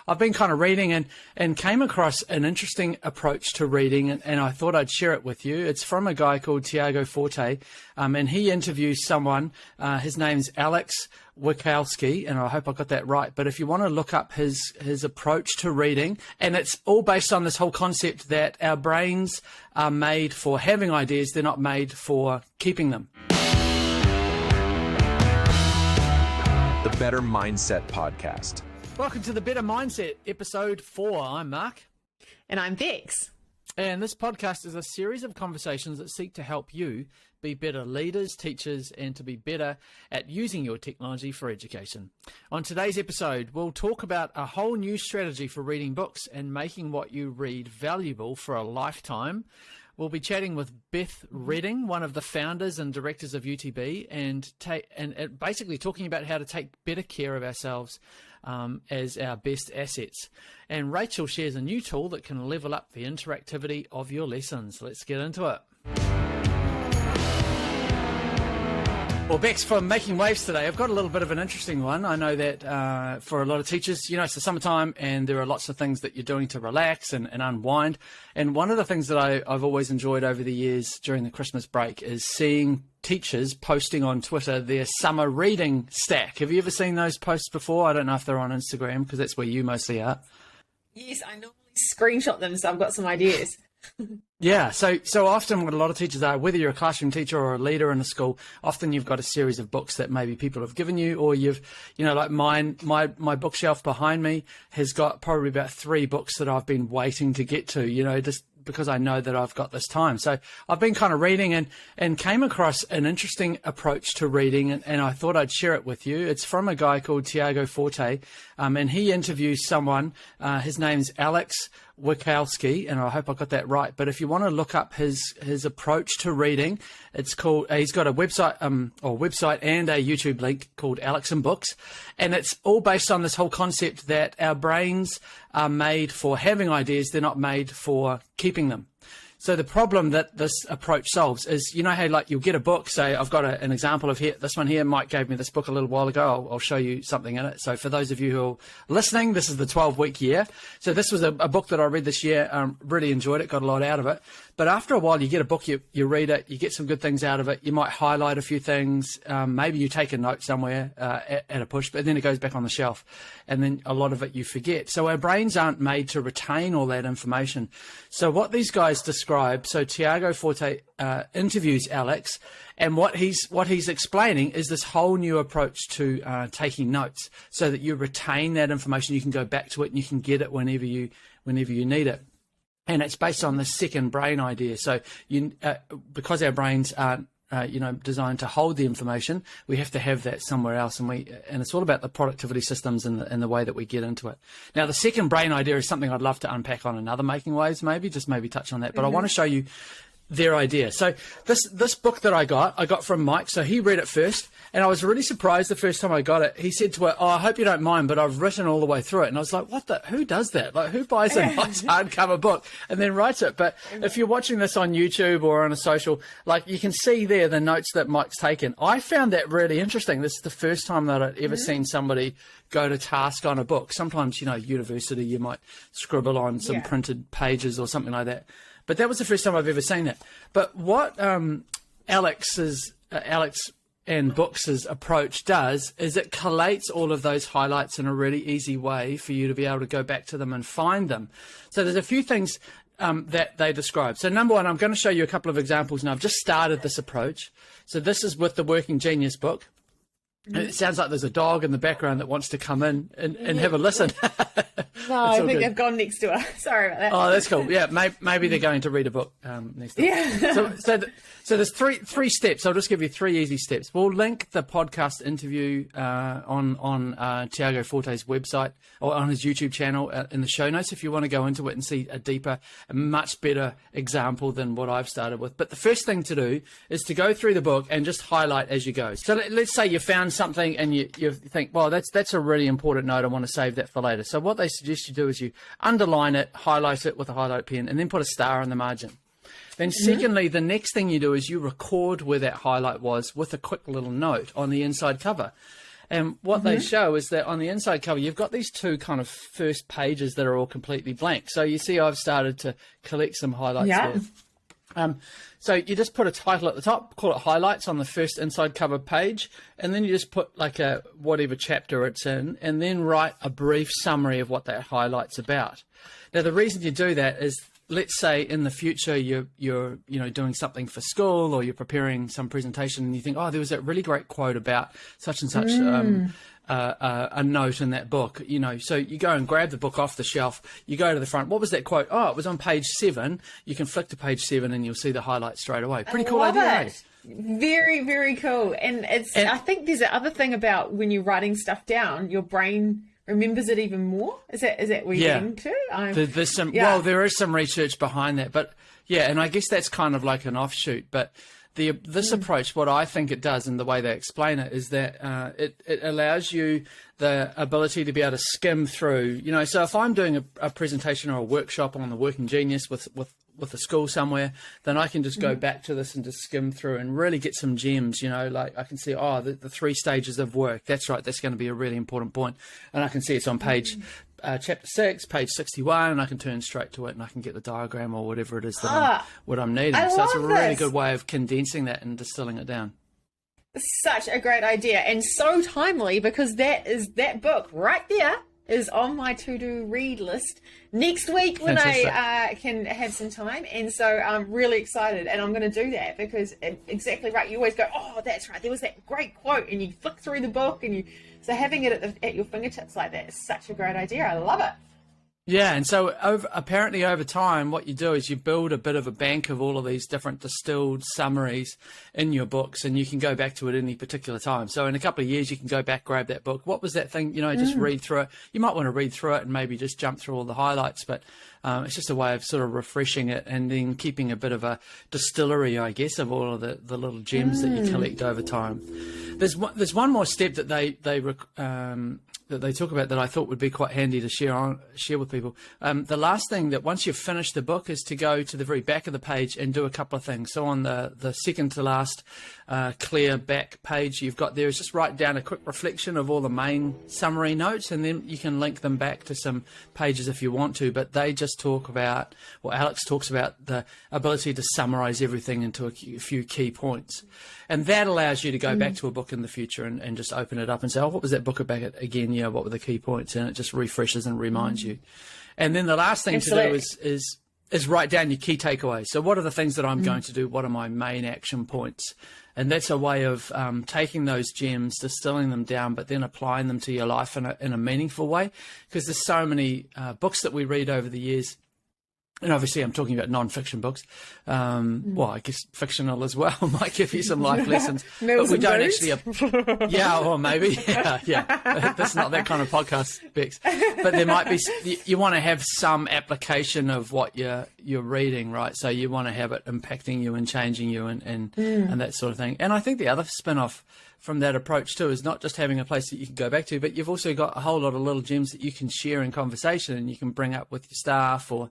I've been kind of reading and came across an interesting approach to reading, and I thought I'd share it with you. It's from a guy called Tiago Forte, and he interviews someone. His name's Alex Wikowski, and I hope I got that right. But if you want to look up his approach to reading, and it's all based on this whole concept that our brains are made for having ideas, they're not made for keeping them. The Better Mindset Podcast. Welcome to the Better Mindset, episode 4. I'm Mark. And I'm Bex. And this podcast is a series of conversations that seek to help you be better leaders, teachers, and to be better at using your technology for education. On today's episode, we'll talk about a whole new strategy for reading books and making what you read valuable for a lifetime. We'll be chatting with Beth Reading, one of the founders and directors of UTB, and basically talking about how to take better care of ourselves as our best assets. And Rachel shares a new tool that can level up the interactivity of your lessons. Let's get into it. Well, Bex, for Making Waves today, I've got a little bit of an interesting one. I know that for a lot of teachers, you know, it's the summertime and there are lots of things that you're doing to relax and unwind. And one of the things that I've always enjoyed over the years during the Christmas break is seeing teachers posting on Twitter their summer reading stack. Have you ever seen those posts before? I don't know if they're on Instagram because that's where you mostly are. Yes, I normally screenshot them, so I've got some ideas. Yeah, so often what a lot of teachers are, whether you're a classroom teacher or a leader in a school, often you've got a series of books that maybe people have given you, or you've, you know, like my bookshelf behind me has got probably about 3 books that I've been waiting to get to, you know, just because I know that I've got this time. So I've been kind of reading and came across an interesting approach to reading, and I thought I'd share it with you. It's from a guy called Tiago Forte, and he interviews someone. His name's Alex Wikowski, and I hope I got that right. But if you want to look up his approach to reading, it's called. He's got a website and a YouTube link called Alex and Books, and it's all based on this whole concept that our brains are made for having ideas; they're not made for keeping them. So the problem that this approach solves is, you know how like you'll get a book, say I've got an example of this one here. Mike gave me this book a little while ago. I'll show you something in it. So for those of you who are listening, this is the 12-week year. So this was a book that I read this year. Really enjoyed it, got a lot out of it. But after a while, you get a book, you read it, you get some good things out of it. You might highlight a few things. Maybe you take a note somewhere at a push, but then it goes back on the shelf. And then a lot of it you forget. So our brains aren't made to retain all that information. So what these guys describe, so Tiago Forte interviews Alex, and what he's explaining is this whole new approach to taking notes so that you retain that information. You can go back to it and you can get it whenever you need it. And it's based on the second brain idea. So because our brains aren't designed to hold the information, we have to have that somewhere else. And it's all about the productivity systems and the way that we get into it. Now, the second brain idea is something I'd love to unpack on another Making Waves, maybe touch on that. But I want to show you their idea. So this book that I got from Mike. So he read it first, and I was really surprised the first time I got it. He said to her, "Oh, I hope you don't mind, but I've written all the way through it." And I was like, who does that? Like, who buys a nice hardcover book and then writes it? But if you're watching this on YouTube or on a social, like, you can see there the notes that Mike's taken. I found that really interesting. This is the first time that I'd ever seen somebody go to task on a book. Sometimes, you know, university, you might scribble on some printed pages or something like that. But that was the first time I've ever seen it. But what Alex and Books' approach does is it collates all of those highlights in a really easy way for you to be able to go back to them and find them. So there's a few things that they describe. So number one, I'm going to show you a couple of examples now. I've just started this approach. So this is with the Working Genius book. It sounds like there's a dog in the background that wants to come in and have a listen. No, I think they've gone next to her. Sorry about that. Oh, that's cool. Yeah, maybe they're going to read a book next time. Yeah. So there's three steps. I'll just give you 3 easy steps. We'll link the podcast interview on Tiago Forte's website or on his YouTube channel in the show notes if you want to go into it and see a deeper, a much better example than what I've started with. But the first thing to do is to go through the book and just highlight as you go. So let's say you found something and you think, well, that's a really important note. I want to save that for later. So what they suggest you do is you underline it, highlight it with a highlight pen, and then put a star on the margin. Then secondly, the next thing you do is you record where that highlight was with a quick little note on the inside cover. And what they show is that on the inside cover, you've got these two kind of first pages that are all completely blank. So you see I've started to collect some highlights there. So you just put a title at the top, call it highlights on the first inside cover page, and then you just put like a whatever chapter it's in, and then write a brief summary of what that highlight's about. Now, the reason you do that is, let's say in the future you're doing something for school, or you're preparing some presentation, and you think, oh, there was that really great quote about such and such a note in that book, so you go and grab the book off the shelf, you go to the front, what was that quote? Oh, it was on page 7. You can flick to page 7 and you'll see the highlights straight away. Pretty cool idea, eh? Very, very cool. And I think there's the other thing about when you're writing stuff down, your brain remembers it even more. Is that what you're getting to? Well, there is some research behind that, but and I guess that's kind of like an offshoot, but this approach, what I think it does, and the way they explain it, is that it allows you the ability to be able to skim through. So if I'm doing a presentation or a workshop on the Working Genius with a school somewhere, then I can just go back to this and just skim through and really get some gems. Like I can see, the 3 stages of work. That's right. That's going to be a really important point, and I can see it's on page. Chapter 6, page 61, and I can turn straight to it, and I can get the diagram or whatever it is that I'm needing. So it's a really good way of condensing that and distilling it down. Such a great idea, and so timely, because that book right there is on my to-do read list next week when I can have some time. And so I'm really excited, and I'm going to do that because exactly right. You always go, oh, that's right, there was that great quote, and you flick through the book, and so having it at your fingertips like that is such a great idea. I love it. Yeah, and so apparently over time, what you do is you build a bit of a bank of all of these different distilled summaries in your books, and you can go back to it any particular time. So in a couple of years, you can go back, grab that book. What was that thing? Just read through it. You might want to read through it and maybe just jump through all the highlights, but it's just a way of sort of refreshing it and then keeping a bit of a distillery, I guess, of all of the little gems that you collect over time. There's one more step that they talk about that I thought would be quite handy to share with people. The last thing, that once you've finished the book, is to go to the very back of the page and do a couple of things. So on the second to last clear back page you've got there is just write down a quick reflection of all the main summary notes, and then you can link them back to some pages if you want to, but they just talk about, Alex talks about the ability to summarize everything into a few key points. And that allows you to go back to a book in the future and just open it up and say, oh, what was that book about again? What were the key points? And it just refreshes and reminds you. And then the last thing to do is write down your key takeaways. So what are the things that I'm going to do? What are my main action points? And that's a way of taking those gems, distilling them down, but then applying them to your life in a meaningful way. Because there's so many books that we read over the years. And obviously I'm talking about non-fiction books. Well, I guess fictional as well might give you some life lessons. But we don't actually... or maybe. Yeah. That's not that kind of podcast, Bex. But there might be... You want to have some application of what you're reading, right? So you want to have it impacting you and changing you and that sort of thing. And I think the other spin-off from that approach too is not just having a place that you can go back to, but you've also got a whole lot of little gems that you can share in conversation and you can bring up with your staff, or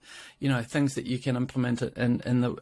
things that you can implement in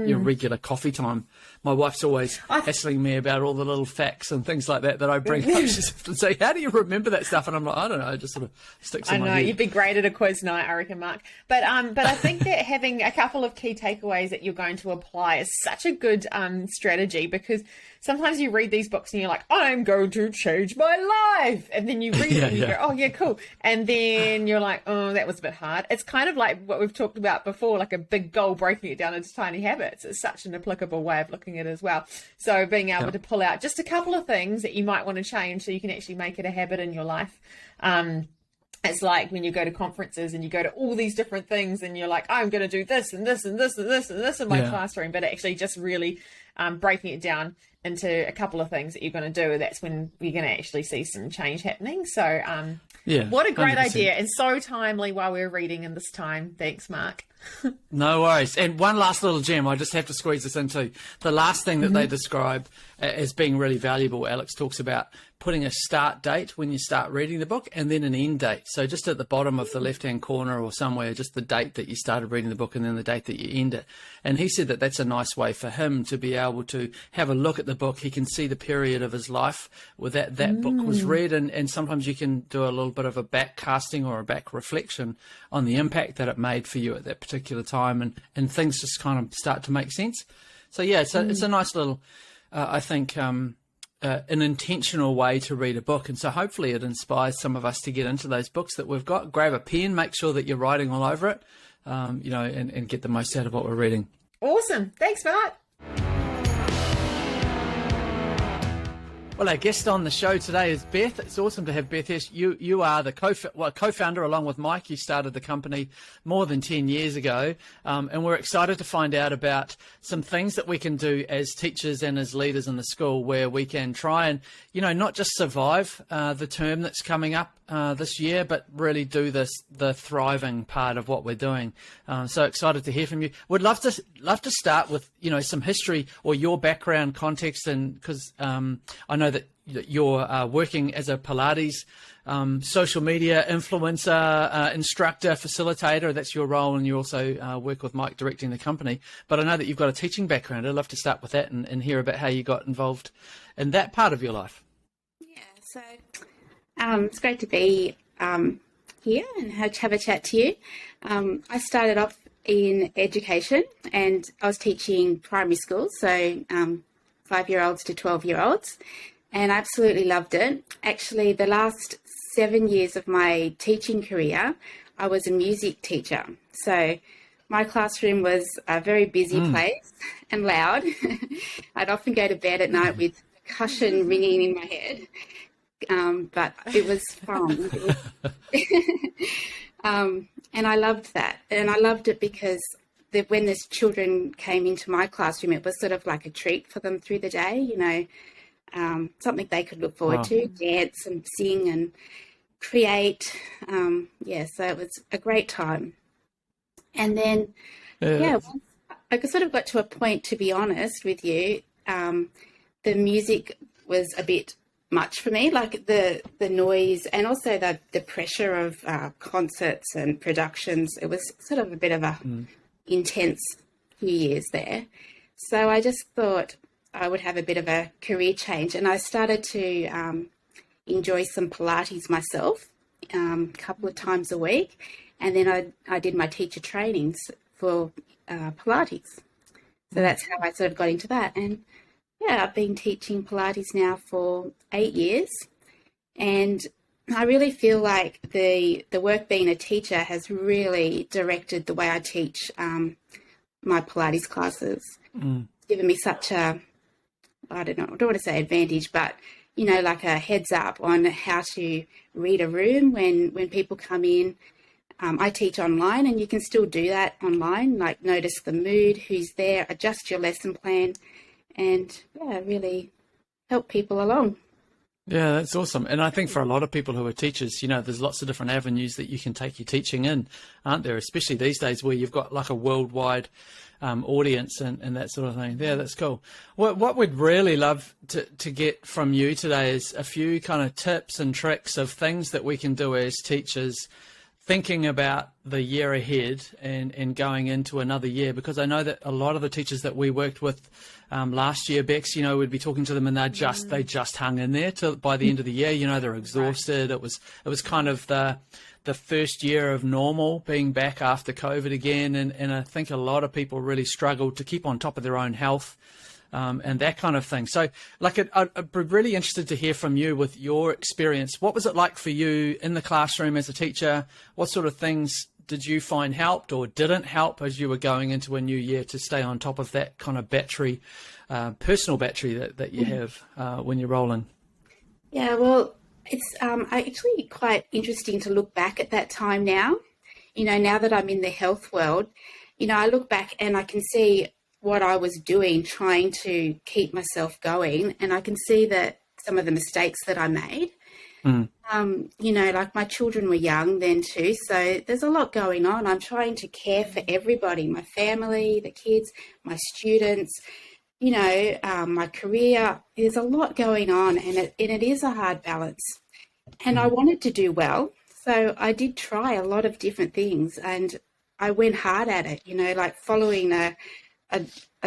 your regular coffee time. My wife's always hassling me about all the little facts and things like that I bring up. She's often say, how do you remember that stuff? And I'm like, I don't know, it just sort of sticks in my head. You'd be great at a quiz night, I reckon, Mark. But I think that having a couple of key takeaways that you're going to apply is such a good strategy, because sometimes you read these books and you're like, I'm going to change my life. And then you read it and you go, oh, yeah, cool. And then you're like, oh, that was a bit hard. It's kind of like what we've talked about before, like a big goal, breaking it down into tiny habits. It's such an applicable way of looking at it as well. So being able to pull out just a couple of things that you might want to change so you can actually make it a habit in your life. It's like when you go to conferences and you go to all these different things and you're like, I'm going to do this and this and this and this and this in my classroom, but actually just really breaking it down into a couple of things that you're going to do. That's when you're going to actually see some change happening. So what a great 100%. Idea, and so timely while we're reading in this time. Thanks, Mark. No worries. And one last little gem, I just have to squeeze this into. The last thing that they describe as being really valuable, Alex talks about putting a start date when you start reading the book and then an end date. So just at the bottom of the left-hand corner or somewhere, just the date that you started reading the book and then the date that you end it. And he said that that's a nice way for him to be able to have a look at the book. He can see the period of his life where that book was read, and sometimes you can do a little bit of a back casting or a back reflection on the impact that it made for you at that particular time, and things just kind of start to make sense. So yeah, it's a nice little, I think, an intentional way to read a book. And so hopefully it inspires some of us to get into those books that we've got. Grab a pen, make sure that you're writing all over it, and get the most out of what we're reading. Awesome. Thanks, Mark. Well, our guest on the show today is Beth. It's awesome to have Beth here. You are the co-founder along with Mike. You started the company more than 10 years ago, and we're excited to find out about some things that we can do as teachers and as leaders in the school where we can try and, not just survive the term that's coming up this year, but really do the thriving part of what we're doing. So excited to hear from you. Would love to start with some history or your background context, and because I know that you're working as a Pilates social media influencer, instructor, facilitator. That's your role, and you also work with Mike directing the company. But I know that you've got a teaching background. I'd love to start with that and hear about how you got involved in that part of your life. Yeah, so it's great to be here and have a chat to you. I started off in education, and I was teaching primary school, so 5-year-olds to 12-year-olds, and I absolutely loved it. Actually, the last 7 years of my teaching career, I was a music teacher. So my classroom was a very busy place and loud. I'd often go to bed at night with percussion ringing in my head. But it was fun. And I loved that. And I loved it because when the children came into my classroom, it was sort of like a treat for them through the day, something they could look forward to, dance and sing and create. So it was a great time. And then, I sort of got to a point, to be honest with you, the music was a bit much for me, like the noise and also the pressure of concerts and productions. It was sort of a bit of a intense few years there. So I just thought I would have a bit of a career change, and I started to enjoy some Pilates myself a couple of times a week, and then I did my teacher trainings for Pilates. So that's how I sort of got into that. And yeah, I've been teaching Pilates now for 8 years, and I really feel like the work being a teacher has really directed the way I teach my Pilates classes. It's given me such a, I don't want to say advantage, but, like a heads up on how to read a room when people come in. I teach online, and you can still do that online, like notice the mood, who's there, adjust your lesson plan, and really help people along. Yeah, that's awesome. And I think for a lot of people who are teachers, there's lots of different avenues that you can take your teaching in, aren't there? Especially these days where you've got like a worldwide audience and that sort of thing. Yeah, that's cool. What we'd really love to get from you today is a few kind of tips and tricks of things that we can do as teachers thinking about the year ahead and going into another year, because I know that a lot of the teachers that we worked with last year, Bex, we'd be talking to them and they just hung in there till by the end of the year. They're exhausted. Right. It was kind of the first year of normal, being back after COVID again, and I think a lot of people really struggled to keep on top of their own health. And that kind of thing. So, I'd be really interested to hear from you with your experience. What was it like for you in the classroom as a teacher? What sort of things did you find helped or didn't help as you were going into a new year to stay on top of that kind of battery, personal battery that you have when you're rolling? Yeah, well, it's actually quite interesting to look back at that time now. Now that I'm in the health world, I look back and I can see what I was doing, trying to keep myself going. And I can see that some of the mistakes that I made, like my children were young then too. So there's a lot going on. I'm trying to care for everybody, my family, the kids, my students, my career, there's a lot going on, and it is a hard balance. And I wanted to do well, so I did try a lot of different things, and I went hard at it, like following a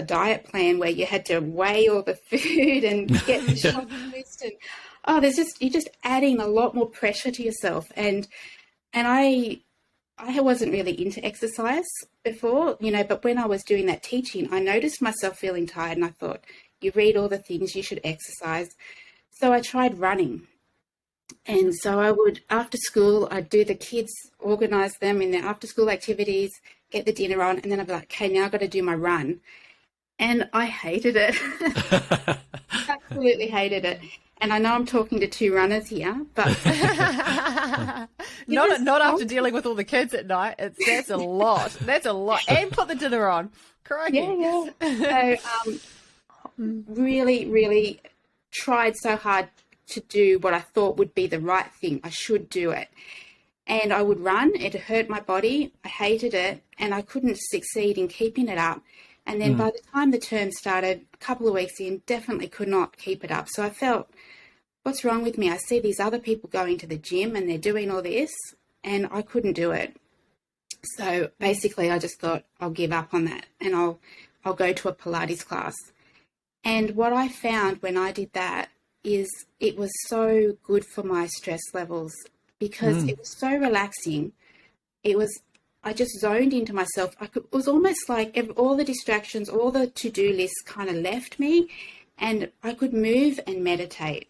diet plan where you had to weigh all the food and get the shopping list, and you're just adding a lot more pressure to yourself. And I wasn't really into exercise before, but when I was doing that teaching, I noticed myself feeling tired, and I thought, you read all the things, you should exercise. So I tried running. And so I would, after school, I'd do the kids, organise them in their after-school activities, get the dinner on, and then I'd be like, okay, now I've got to do my run. And I hated it. Absolutely hated it. And I know I'm talking to two runners here, but not after dealing with all the kids at night. That's a lot. That's a lot. And put the dinner on. Crikey. Yeah. So really, really tried so hard to do what I thought would be the right thing. I should do it. And I would run. It hurt my body. I hated it. And I couldn't succeed in keeping it up. And then by the time the term started, a couple of weeks in, definitely could not keep it up. So I felt, what's wrong with me? I see these other people going to the gym and they're doing all this, and I couldn't do it. So basically I just thought, I'll give up on that, and I'll go to a Pilates class. And what I found when I did that is it was so good for my stress levels, because it was so relaxing. I just zoned into myself. It was almost like all the distractions, all the to-do lists kind of left me, and I could move and meditate.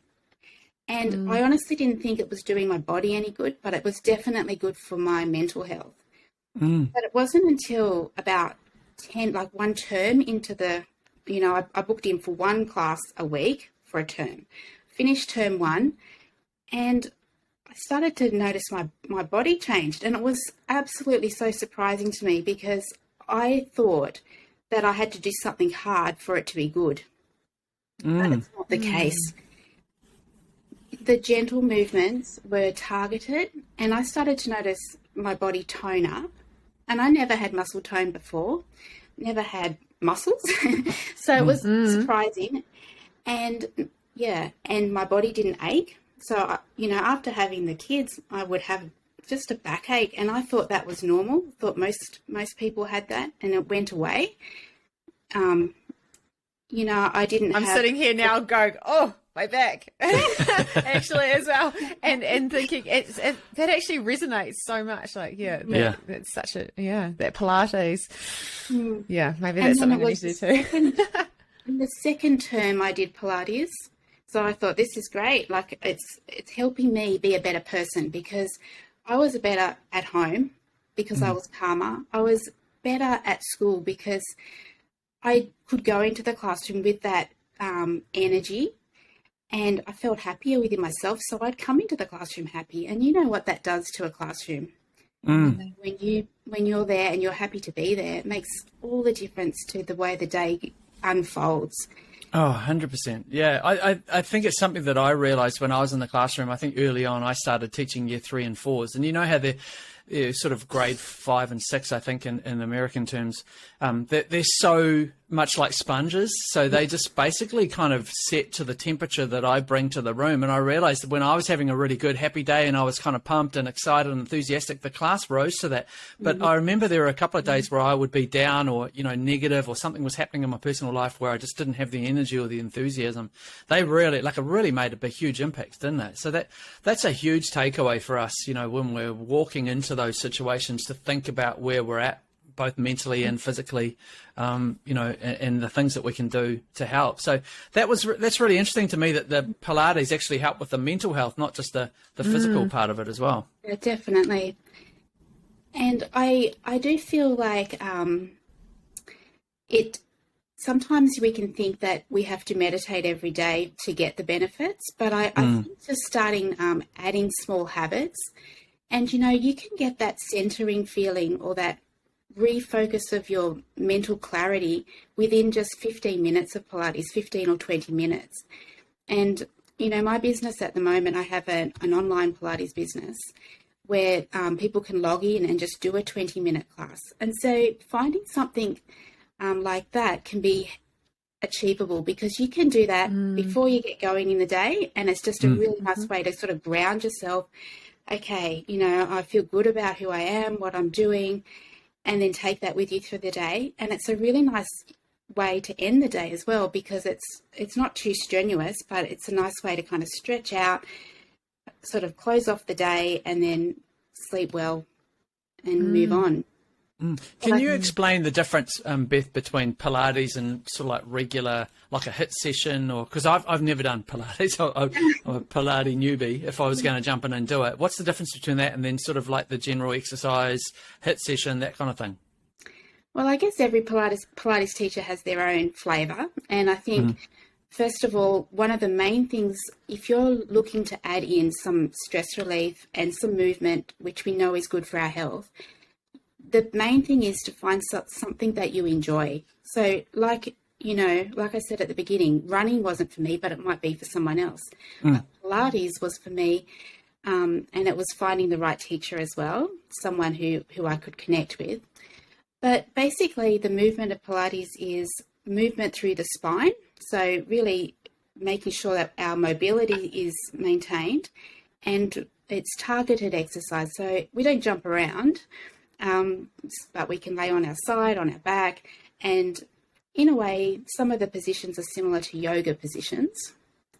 And I honestly didn't think it was doing my body any good, but it was definitely good for my mental health. But it wasn't until about one term into the, I booked in for one class a week for a term, finished term one, and I started to notice my body changed. And it was absolutely so surprising to me, because I thought that I had to do something hard for it to be good. But it's not the case. The gentle movements were targeted, and I started to notice my body tone up. And I never had muscle tone before, never had muscles. So it was surprising. And and my body didn't ache. So, after having the kids, I would have just a backache, and I thought that was normal. Thought most people had that, and it went away. I didn't I'm sitting here now going, oh, my back. Actually, as well. And thinking, that actually resonates so much. Like, that's such that Pilates. Yeah, maybe that's something I need to do too. In the second term, I did Pilates. So I thought, this is great. Like, it's helping me be a better person, because I was better at home because I was calmer. I was better at school because I could go into the classroom with that energy, and I felt happier within myself. So I'd come into the classroom happy, and you know what that does to a classroom. When you're there and you're happy to be there, it makes all the difference to the way the day unfolds. Oh, 100%. Yeah, I think it's something that I realized when I was in the classroom. I think early on I started teaching year 3 and 4s, and you know how they're sort of grade 5 and 6, I think, in American terms, they're so much like sponges. So they just basically kind of set to the temperature that I bring to the room. And I realized that when I was having a really good, happy day and I was kind of pumped and excited and enthusiastic, the class rose to that. But I remember there were a couple of days where I would be down or, negative, or something was happening in my personal life where I just didn't have the energy or the enthusiasm. They really, it really made a huge impact, didn't it? So that's a huge takeaway for us, when we're walking into those situations, to think about where we're at, both mentally and physically, and the things that we can do to help. So that's really interesting to me, that the Pilates actually help with the mental health, not just the physical part of it as well. Yeah, definitely. And I do feel like sometimes we can think that we have to meditate every day to get the benefits, but I think just starting adding small habits, and you can get that centering feeling or that refocus of your mental clarity within just 15 minutes of Pilates, 15 or 20 minutes. And, my business at the moment, I have an online Pilates business where people can log in and just do a 20-minute class. And so finding something like that can be achievable, because you can do that before you get going in the day, and it's just a really nice way to sort of ground yourself. Okay, you know, I feel good about who I am, what I'm doing, and then take that with you through the day. And it's a really nice way to end the day as well, because it's not too strenuous, but it's a nice way to kind of stretch out, sort of close off the day, and then sleep well and move on. Can you explain the difference, Beth, between Pilates and sort of like regular, like a HIIT session? Or because I've never done Pilates, I'm a Pilates newbie. If I was going to jump in and do it, what's the difference between that and then sort of like the general exercise, HIIT session, that kind of thing? Well, I guess every Pilates teacher has their own flavour, and I think first of all, one of the main things, if you're looking to add in some stress relief and some movement, which we know is good for our health, the main thing is to find something that you enjoy. So like, you know, like I said at the beginning, running wasn't for me, but it might be for someone else. But Pilates was for me, and it was finding the right teacher as well, someone who I could connect with. But basically the movement of Pilates is movement through the spine. So really making sure that our mobility is maintained, and it's targeted exercise. So we don't jump around. But we can lay on our side, on our back, and in a way, some of the positions are similar to yoga positions.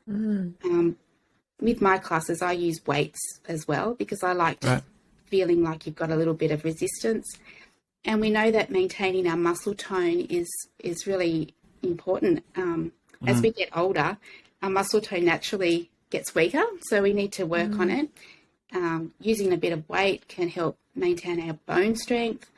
With my classes, I use weights as well, because I like feeling like you've got a little bit of resistance. And we know that maintaining our muscle tone is really important. As we get older, our muscle tone naturally gets weaker, so we need to work on it. Using a bit of weight can help maintain our bone strength,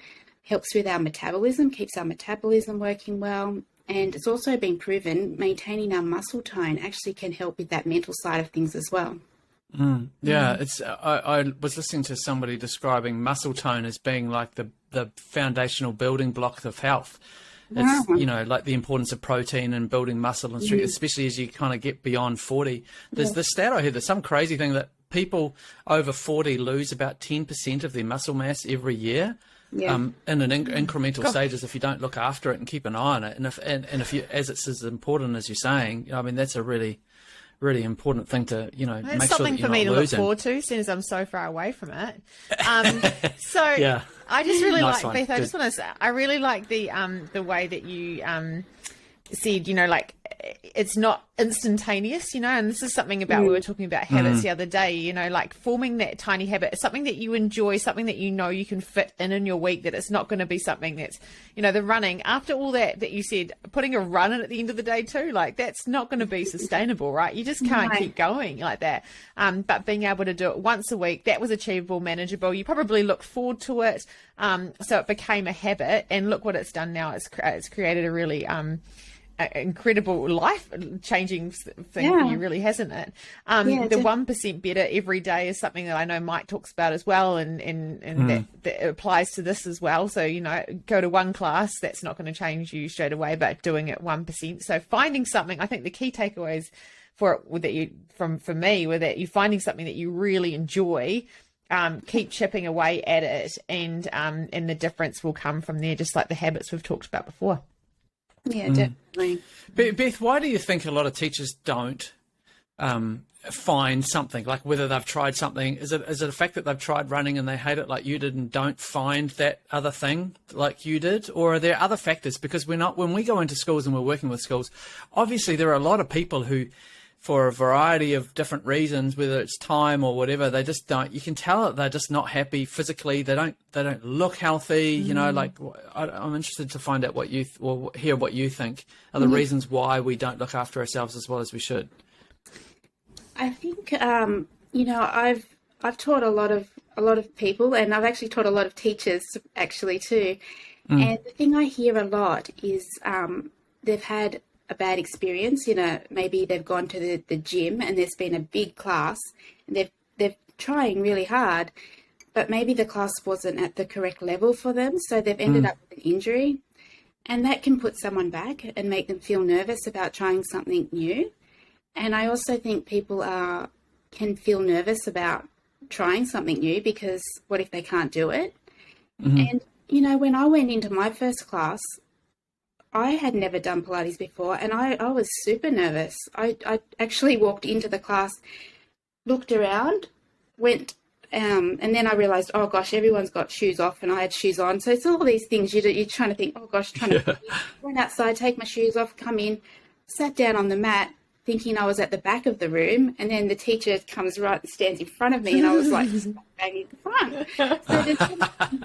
helps with our metabolism, keeps our metabolism working well. And it's also been proven maintaining our muscle tone actually can help with that mental side of things as well. Yeah, it's. I was listening to somebody describing muscle tone as being like the foundational building block of health. It's, you know, like the importance of protein and building muscle and strength, especially as you kind of get beyond 40. There's the stat I heard, there's some crazy thing that people over 40 lose about 10% of their muscle mass every year. In an incremental stages if you don't look after it and keep an eye on it. And if you, as it's as important as you're saying, I mean, that's a really important thing to, you know, make sure that you're not losing. It's something for me to look forward to, since I'm so far away from it. I just really nice like, one. Beth, Good. I just want to say, I really like the way that you said, you know, like, it's not instantaneous, you know, and this is something about, we were talking about habits the other day, you know, like forming that tiny habit, something that you enjoy, something that you know you can fit in your week, that it's not going to be something that's, you know, the running, after all that you said, putting a run in at the end of the day too, like, that's not going to be sustainable, right? You just can't keep going like that. But being able to do it once a week, that was achievable, manageable. You probably looked forward to it. So it became a habit, and look what it's done now. It's created a really, incredible life-changing thing for you, really, hasn't it? The 1% better every day is something that I know Mike talks about as well, and that applies to this as well. So, you know, go to one class, that's not going to change you straight away, but doing it 1%. So finding something, I think the key takeaways for me were that you're finding something that you really enjoy, keep chipping away at it, and the difference will come from there, just like the habits we've talked about before. Yeah, definitely. Beth, why do you think a lot of teachers don't find something, like whether they've tried something? Is it a fact that they've tried running and they hate it like you did and don't find that other thing like you did? Or are there other factors? Because when we go into schools and we're working with schools, obviously there are a lot of people who, for a variety of different reasons, whether it's time or whatever, they just don't, you can tell that they're just not happy physically. They don't look healthy, you know, like, I'm interested to find out hear what you think are the reasons why we don't look after ourselves as well as we should. I think, you know, I've taught a lot of people, and I've actually taught a lot of teachers actually too. And the thing I hear a lot is, they've had a bad experience, you know, maybe they've gone to the gym and there's been a big class and they're trying really hard, but maybe the class wasn't at the correct level for them, so they've ended up with an injury, and that can put someone back and make them feel nervous about trying something new. And I also think people can feel nervous about trying something new, because what if they can't do it? And, you know, when I went into my first class, I had never done Pilates before, and I was super nervous. I actually walked into the class, looked around, went, and then I realized, oh gosh, everyone's got shoes off and I had shoes on. So it's all these things you're trying to think, oh gosh, went outside, take my shoes off, come in, sat down on the mat, thinking I was at the back of the room, and then the teacher comes right and stands in front of me, and I was like, bang in the front. So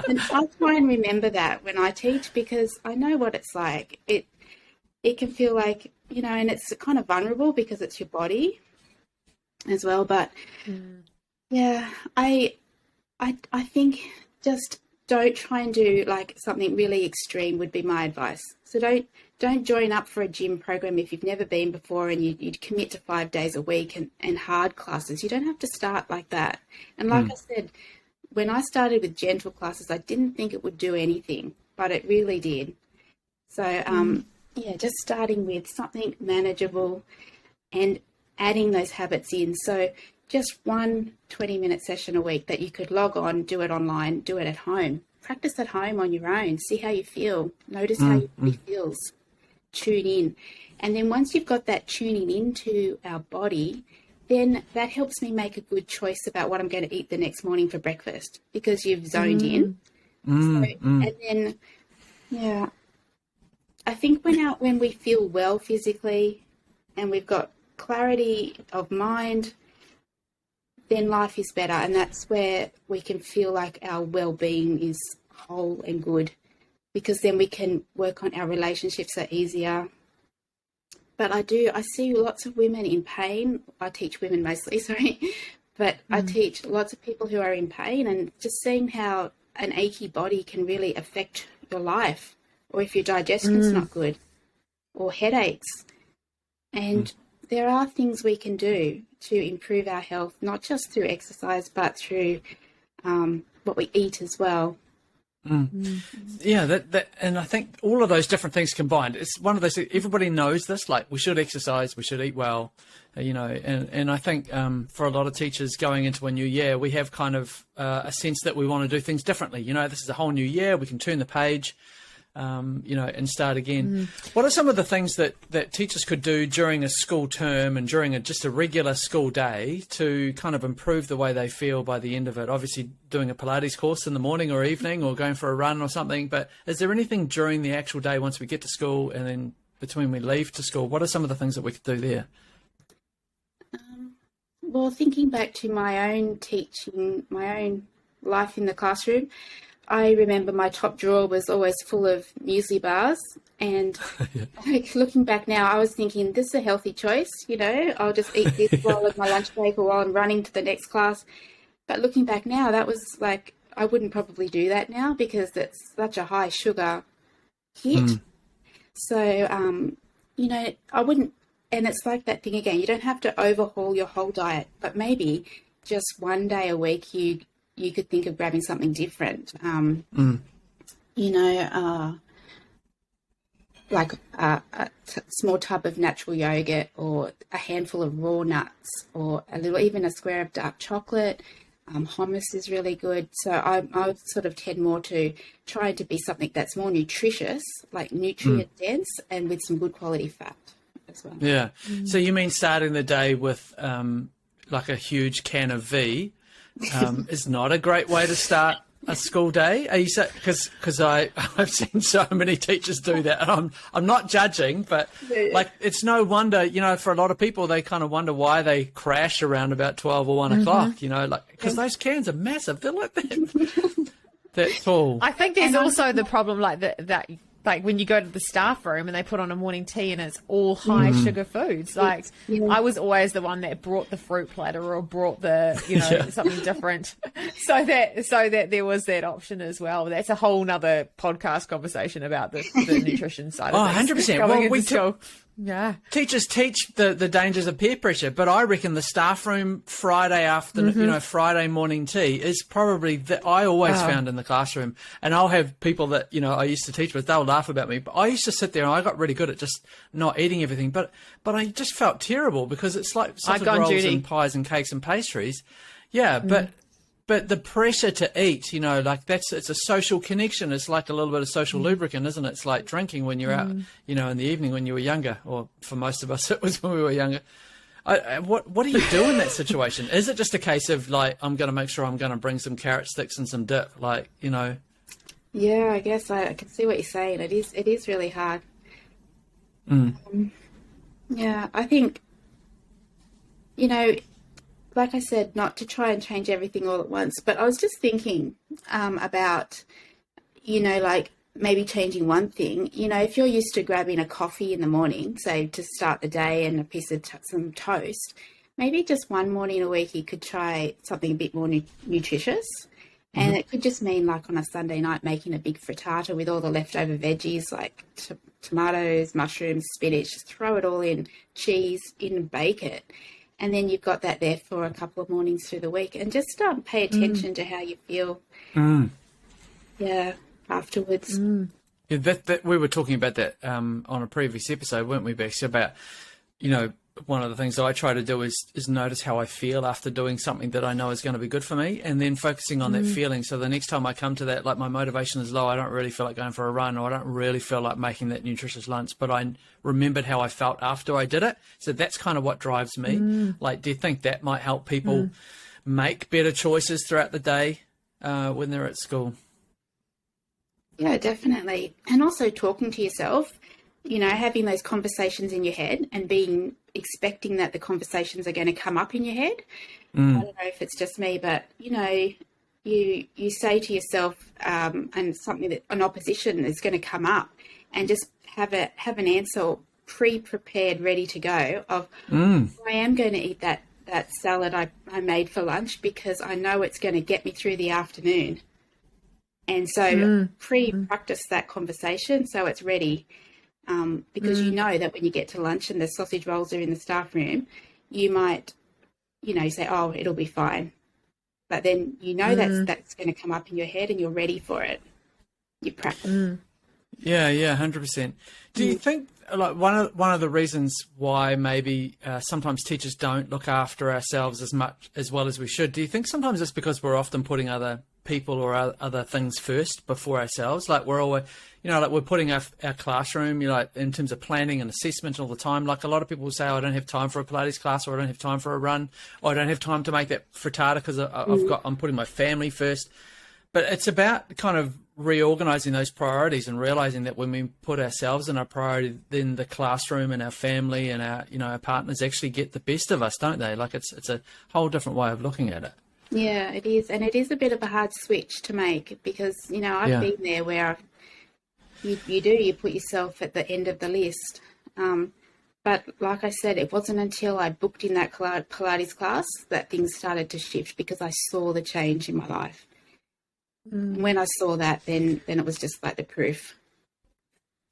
and I try and remember that when I teach, because I know what it's like. It can feel like, you know, and it's kind of vulnerable because it's your body as well. But yeah, I think just don't try and do like something really extreme would be my advice. So don't join up for a gym program if you've never been before and you'd commit to 5 days a week and hard classes. You don't have to start like that. And like I said, when I started with gentle classes, I didn't think it would do anything, but it really did. So, yeah, just starting with something manageable and adding those habits in. So just one 20-minute session a week that you could log on, do it online, do it at home. Practice at home on your own. See how you feel. Notice how your body feels. Tune in. And then once you've got that tuning into our body, then that helps me make a good choice about what I'm going to eat the next morning for breakfast, because you've zoned in. And then, yeah, I think when we feel well physically and we've got clarity of mind, then life is better. And that's where we can feel like our well-being is whole and good, because then we can work on our relationships are easier. But I see lots of women in pain. I teach women mostly, sorry, but I teach lots of people who are in pain, and just seeing how an achy body can really affect your life, or if your digestion's not good, or headaches. And there are things we can do to improve our health, not just through exercise, but through what we eat as well. Yeah, that, and I think all of those different things combined, it's one of those, everybody knows this, like we should exercise, we should eat well, you know, and I think for a lot of teachers going into a new year, we have kind of a sense that we want to do things differently. You know, this is a whole new year, we can turn the page, you know, and start again. What are some of the things that teachers could do during a school term and during just a regular school day to kind of improve the way they feel by the end of it? Obviously doing a Pilates course in the morning or evening, or going for a run or something, but is there anything during the actual day once we get to school and then between we leave to school? What are some of the things that we could do there? Well, thinking back to my own teaching, my own life in the classroom, I remember my top drawer was always full of muesli bars, and like, looking back now, I was thinking, this is a healthy choice, you know, I'll just eat this while at my lunch break or while I'm running to the next class. But looking back now, that was like, I wouldn't probably do that now because it's such a high sugar hit. So, you know, I wouldn't, and it's like that thing again, you don't have to overhaul your whole diet, but maybe just one day a week you could think of grabbing something different, you know, like a small tub of natural yogurt, or a handful of raw nuts, or even a square of dark chocolate. Hummus is really good. So I would sort of tend more to try to be something that's more nutritious, like nutrient dense, and with some good quality fat as well. Yeah. So you mean starting the day with like a huge can of V is not a great way to start a school day? Are you saying, because I've seen so many teachers do that, and I'm not judging, but like it's no wonder, you know, for a lot of people they kind of wonder why they crash around about 12 or 1 o'clock, you know, like because those cans are massive, they're like that tall. I think there's also the problem like that like when you go to the staff room and they put on a morning tea and it's all high sugar foods. Like I was always the one that brought the fruit platter or brought the, you know, something different so that there was that option as well. That's a whole nother podcast conversation about the nutrition side of things. 100%. Well, teachers teach the dangers of peer pressure, but I reckon the staff room Friday afternoon, you know, Friday morning tea is probably that I always found in the classroom. And I'll have people that, you know, I used to teach with, they'll laugh about me, but I used to sit there and I got really good at just not eating everything, but I just felt terrible because it's like sausage rolls and pies and cakes and pastries. Yeah. But But the pressure to eat, you know, like it's a social connection. It's like a little bit of social lubricant, isn't it? It's like drinking when you're out, you know, in the evening when you were younger, or for most of us, it was when we were younger. What do you do in that situation? Is it just a case of like, I'm going to make sure I'm going to bring some carrot sticks and some dip, like, you know? Yeah, I guess I can see what you're saying. It is really hard. Yeah, I think, you know, like I said, not to try and change everything all at once, but I was just thinking about, you know, like maybe changing one thing. You know, if you're used to grabbing a coffee in the morning, say to start the day, and a piece of some toast, maybe just one morning a week you could try something a bit more nutritious. And it could just mean, like, on a Sunday night, making a big frittata with all the leftover veggies, like tomatoes, mushrooms, spinach, just throw it all in, cheese in, and bake it. And then you've got that there for a couple of mornings through the week. And just pay attention to how you feel, afterwards. Yeah, that we were talking about that on a previous episode, weren't we, Bex? About, you know, one of the things that I try to do is notice how I feel after doing something that I know is going to be good for me, and then focusing on that feeling. So the next time I come to that, like my motivation is low, I don't really feel like going for a run, or I don't really feel like making that nutritious lunch, but I remembered how I felt after I did it. So that's kind of what drives me. Like, do you think that might help people make better choices throughout the day when they're at school? Yeah, definitely. And also talking to yourself, you know, having those conversations in your head and expecting that the conversations are going to come up in your head. I don't know if it's just me, but, you know, you say to yourself, and something that an opposition is going to come up, and just have an answer pre-prepared, ready to go of, I am going to eat that salad I made for lunch because I know it's going to get me through the afternoon. And so pre-practice that conversation so it's ready. Because you know that when you get to lunch and the sausage rolls are in the staff room, you might, you know, say, oh, it'll be fine. But then you know that's going to come up in your head and you're ready for it. You practice. Yeah, 100%. Do you think, like, one of the reasons why maybe sometimes teachers don't look after ourselves as well as we should, do you think sometimes it's because we're often putting other people or other things first before ourselves? Like, we're always, you know, like we're putting our classroom, you know, like in terms of planning and assessment all the time. Like, a lot of people will say, oh, I don't have time for a Pilates class, or I don't have time for a run, or I don't have time to make that frittata because I'm putting my family first. But it's about kind of reorganizing those priorities and realizing that when we put ourselves in our priority, then the classroom and our family and our partners actually get the best of us, don't they? Like, it's a whole different way of looking at it. Yeah, it is. And it is a bit of a hard switch to make because, you know, I've been there where you put yourself at the end of the list. But like I said, it wasn't until I booked in that Pilates class that things started to shift because I saw the change in my life. When I saw that, then it was just like the proof.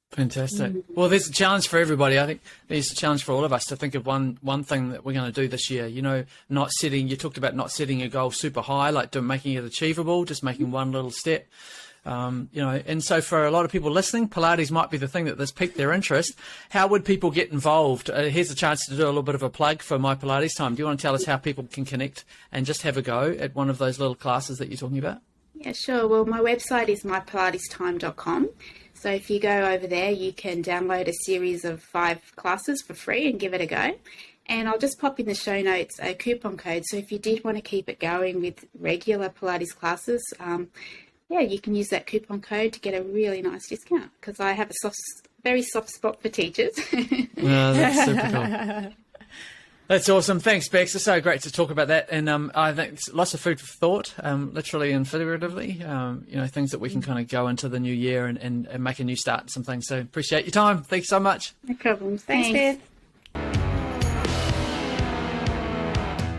Fantastic. Well, there's a challenge for everybody. I think there's a challenge for all of us to think of one thing that we're going to do this year. You know, you talked about not setting a goal super high, like making it achievable, just making one little step. You know, and so for a lot of people listening, Pilates might be the thing that's piqued their interest. How would people get involved? Here's a chance to do a little bit of a plug for My Pilates Time. Do you want to tell us how people can connect and just have a go at one of those little classes that you're talking about? Yeah, sure. Well, my website is mypilatestime.com. So if you go over there, you can download a series of 5 classes for free and give it a go. And I'll just pop in the show notes a coupon code. So if you did want to keep it going with regular Pilates classes, you can use that coupon code to get a really nice discount because I have a very soft spot for teachers. Oh, that's super cool. That's awesome. Thanks, Bex. It's so great to talk about that. And I think it's lots of food for thought, literally and figuratively, you know, things that we can kind of go into the new year and make a new start in some things. So appreciate your time. Thanks so much. No problem. Thanks, Beth.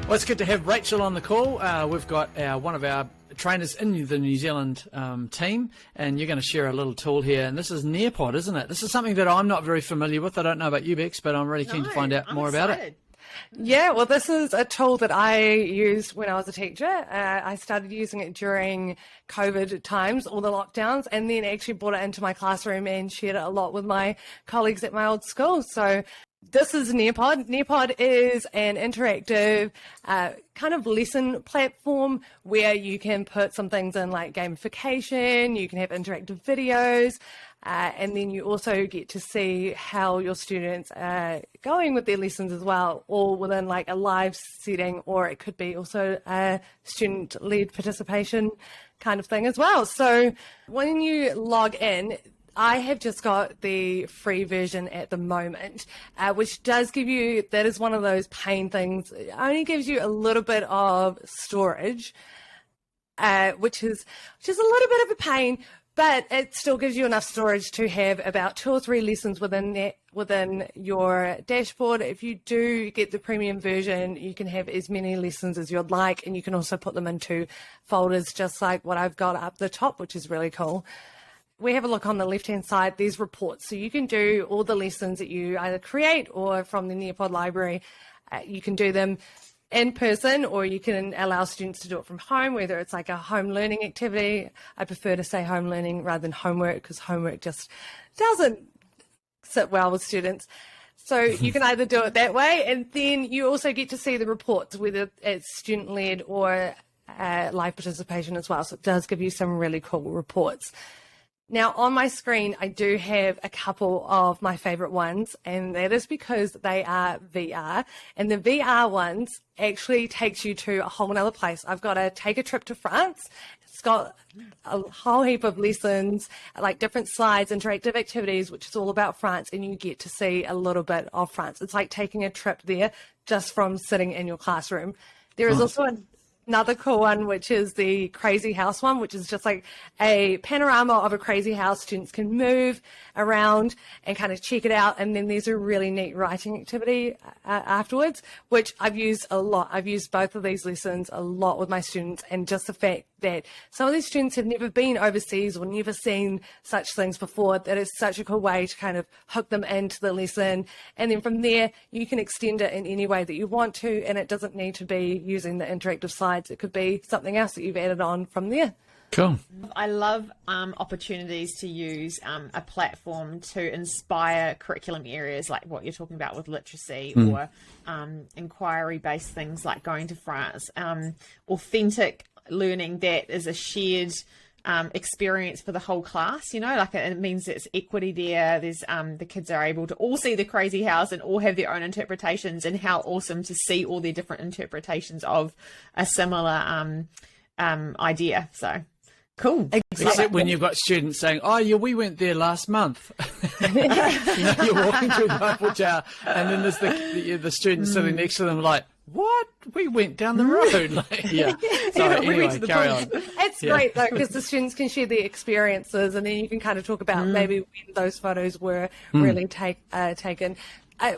Well, it's good to have Rachel on the call. We've got one of our trainers in the New Zealand team, and you're going to share a little tool here. And this is Nearpod, isn't it? This is something that I'm not very familiar with. I don't know about you, Bex, but I'm really keen to find out more about it. Yeah, well, this is a tool that I used when I was a teacher. I started using it during COVID times, all the lockdowns, and then actually brought it into my classroom and shared it a lot with my colleagues at my old school. So This is Nearpod. Nearpod is an interactive kind of lesson platform where you can put some things in like gamification, you can have interactive videos, and then you also get to see how your students are going with their lessons as well, all within like a live setting, or it could be also a student-led participation kind of thing as well. So when you log in, I have just got the free version at the moment, which does give you, that is one of those pain things. It only gives you a little bit of storage, which is a little bit of a pain, but it still gives you enough storage to have about 2 or 3 lessons within your dashboard. If you do get the premium version, you can have as many lessons as you'd like, and you can also put them into folders just like what I've got up the top, which is really cool. We have a look on the left-hand side, there's reports. So you can do all the lessons that you either create or from the Nearpod library. You can do them in person, or you can allow students to do it from home, whether it's like a home learning activity. I prefer to say home learning rather than homework, because homework just doesn't sit well with students. So you can either do it that way, and then you also get to see the reports, whether it's student-led or live participation as well. So it does give you some really cool reports. Now, on my screen, I do have a couple of my favorite ones, and that is because they are VR. And the VR ones actually takes you to a whole nother place. I've got to take a trip to France. It's got a whole heap of lessons, like different slides, interactive activities, which is all about France, and you get to see a little bit of France. It's like taking a trip there just from sitting in your classroom. There is also another cool one, which is the crazy house one, which is just like a panorama of a crazy house. Students can move around and kind of check it out. And then there's a really neat writing activity afterwards, which I've used a lot. I've used both of these lessons a lot with my students, and just the fact that some of these students have never been overseas or never seen such things before, that is such a cool way to kind of hook them into the lesson. And then from there, you can extend it in any way that you want to, and it doesn't need to be using the interactive slides. It could be something else that you've added on from there. Cool. I love opportunities to use a platform to inspire curriculum areas like what you're talking about with literacy, or inquiry-based things like going to France, authentic learning that is a shared experience for the whole class, you know, like it means there's equity there. There's the kids are able to all see the crazy house and all have their own interpretations, and how awesome to see all their different interpretations of a similar idea. So cool. Except when you've got students saying, "Oh, yeah, we went there last month." You know, you're walking through the Eiffel Tower, and then there's the student sitting next to them, like, "What? We went down the road." Like, yeah. So anyway, carry on. It's great though, because the students can share their experiences, and then you can kind of talk about maybe when those photos were really taken.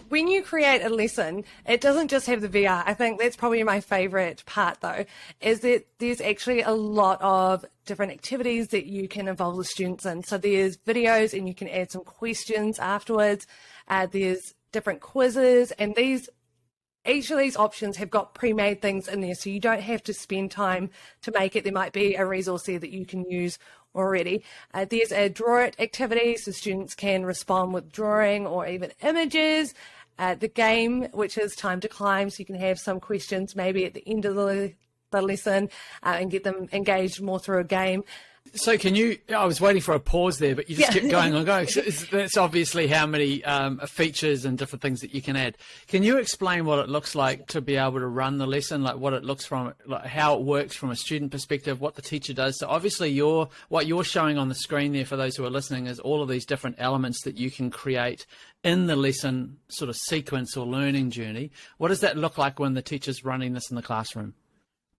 When you create a lesson, it doesn't just have the VR. I think that's probably my favorite part though, is that there's actually a lot of different activities that you can involve the students in. So there's videos, and you can add some questions afterwards. There's different quizzes, and each of these options have got pre-made things in there, so you don't have to spend time to make it. There might be a resource there that you can use already. There's a draw it activity, so students can respond with drawing or even images. The game, which is time to climb, so you can have some questions maybe at the end of the lesson and get them engaged more through a game. So I was waiting for a pause there, but you just kept going on going. So that's obviously how many features and different things that you can add. Can you explain what it looks like to be able to run the lesson, like what it looks from, like how it works from a student perspective, what the teacher does? So obviously what you're showing on the screen there for those who are listening is all of these different elements that you can create in the lesson sort of sequence or learning journey. What does that look like when the teacher's running this in the classroom?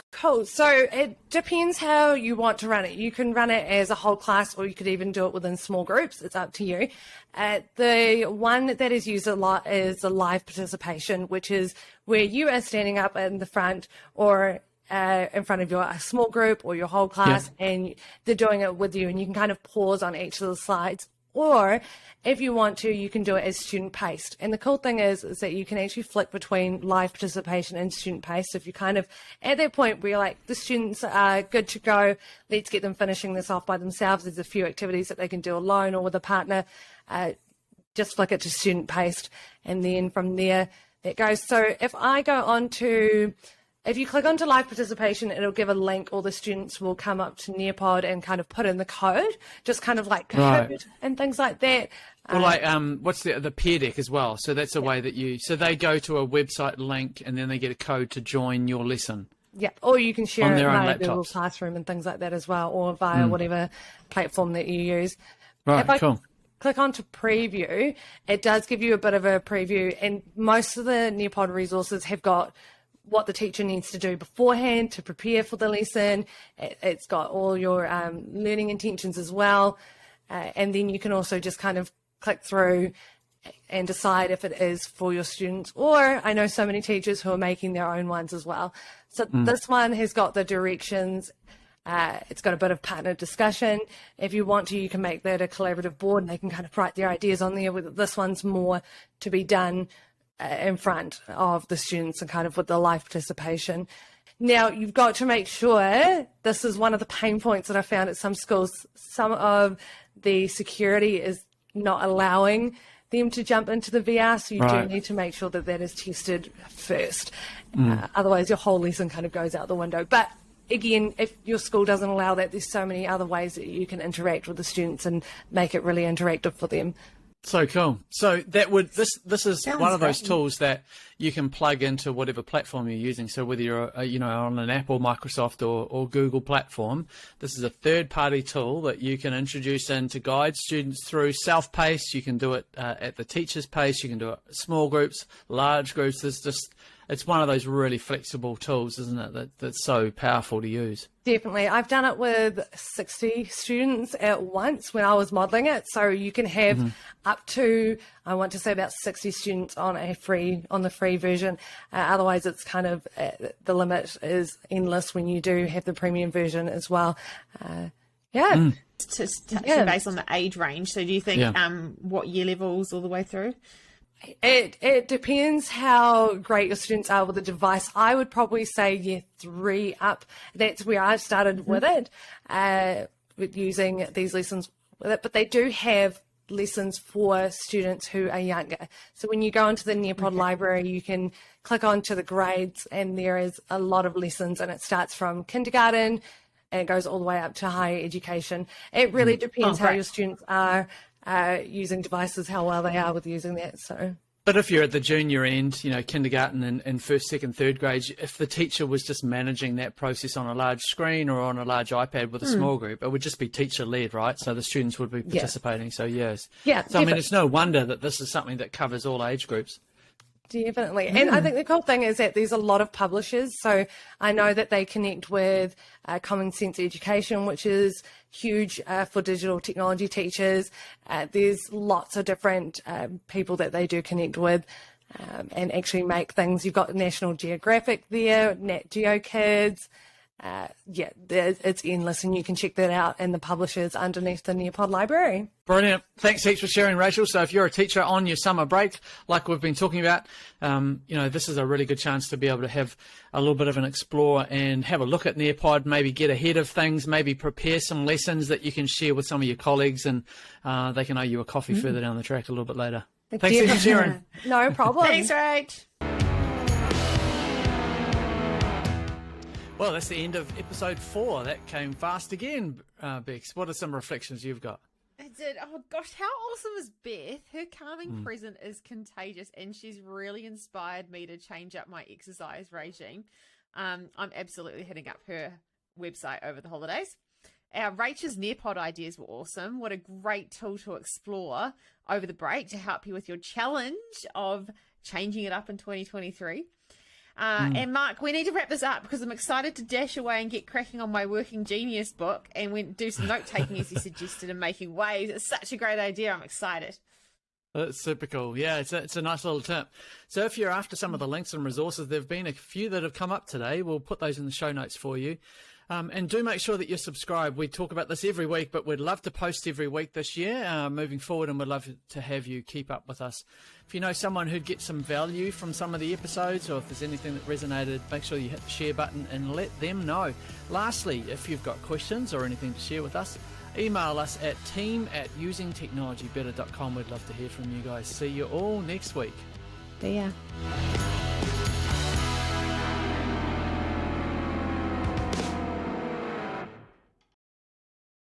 Cool. So it depends how you want to run it. You can run it as a whole class, or you could even do it within small groups. It's up to you. The one that is used a lot is the live participation, which is where you are standing up in the front or in front of your small group or your whole class, and they're doing it with you, and you can kind of pause on each of the slides. Or if you want to, you can do it as student paced. And the cool thing is that you can actually flick between live participation and student paced. So if you kind of at that point where you're like, the students are good to go, let's get them finishing this off by themselves. There's a few activities that they can do alone or with a partner. just flick it to student paste, and then from there it goes. So if I go on to, if you click onto live participation, it'll give a link. All the students will come up to Nearpod and kind of put in the code, just kind of like code and things like that. Or like, what's the peer deck as well? So that's a way that so they go to a website link and then they get a code to join your lesson. Yeah, or you can share it via Google laptops. Classroom and things like that as well, or via whatever platform that you use. Right, if I cool. click on to preview, it does give you a bit of a preview, and most of the Nearpod resources have got what the teacher needs to do beforehand to prepare for the lesson. It's got all your learning intentions as well, and then you can also just kind of click through and decide if it is for your students, or I know so many teachers who are making their own ones as well. So this one has got the directions. It's got a bit of partner discussion. If you want to, you can make that a collaborative board and they can kind of write their ideas on there. This one's more to be done in front of the students and kind of with the live participation. Now, you've got to make sure, this is one of the pain points that I found at some schools, some of the security is not allowing them to jump into the VR, so you do need to make sure that that is tested first. Otherwise, your whole lesson kind of goes out the window. But again, if your school doesn't allow that, there's so many other ways that you can interact with the students and make it really interactive for them. So cool. So that would this is Sounds one of those great. tools that you can plug into whatever platform you're using. So whether you're on an Apple, Microsoft, or Google platform, this is a third-party tool that you can introduce in to guide students through self-paced. You can do it at the teacher's pace. You can do it small groups, large groups. It's one of those really flexible tools, isn't it? That's so powerful to use. Definitely. I've done it with 60 students at once when I was modelling it. So you can have up to, I want to say, about 60 students on the free version. Otherwise, it's kind of, the limit is endless when you do have the premium version as well. Just touching base on the age range. So do you think what year levels all the way through? It depends how great your students are with the device. I would probably say year 3 up. That's where I started with it, with using these lessons with it. But they do have lessons for students who are younger. So when you go into the Nearpod library, you can click onto the grades, and there is a lot of lessons, and it starts from kindergarten and it goes all the way up to higher education. It really depends how your students are using devices, how well they are with using that. So, but if you're at the junior end, kindergarten and first, second, third grades, if the teacher was just managing that process on a large screen or on a large iPad with a small group, it would just be teacher-led, right? So the students would be participating. So yes. Yeah. So I mean, it's no wonder that this is something that covers all age groups. Definitely. And I think the cool thing is that there's a lot of publishers. So I know that they connect with Common Sense Education, which is huge for digital technology teachers. There's lots of different people that they do connect with and actually make things. You've got National Geographic there, Nat Geo Kids. It's endless, and you can check that out in the publishers underneath the Nearpod library. Brilliant. Thanks heaps for sharing, Rachel. So if you're a teacher on your summer break, like we've been talking about, this is a really good chance to be able to have a little bit of an explore and have a look at Nearpod, maybe get ahead of things, maybe prepare some lessons that you can share with some of your colleagues, and they can owe you a coffee further down the track a little bit later. Thanks heaps for sharing. No problem. Thanks, Rach. Well, that's the end of episode 4. That came fast again, Bex. What are some reflections you've got? I did. Oh gosh, how awesome is Beth? Her calming presence is contagious, and she's really inspired me to change up my exercise regime. I'm absolutely hitting up her website over the holidays. Rachel's Nearpod ideas were awesome. What a great tool to explore over the break to help you with your challenge of changing it up in 2023. And Mark, we need to wrap this up because I'm excited to dash away and get cracking on my Working Genius book and do some note taking as you suggested and making waves. It's such a great idea. I'm excited. That's super cool. Yeah, it's a nice little tip. So if you're after some of the links and resources, there have been a few that have come up today. We'll put those in the show notes for you. And do make sure that you're subscribed. We talk about this every week, but we'd love to post every week this year moving forward, and we'd love to have you keep up with us. If you know someone who'd get some value from some of the episodes, or if there's anything that resonated, make sure you hit the share button and let them know. Lastly, if you've got questions or anything to share with us, email us at team@usingtechnologybetter.com. We'd love to hear from you guys. See you all next week. See ya.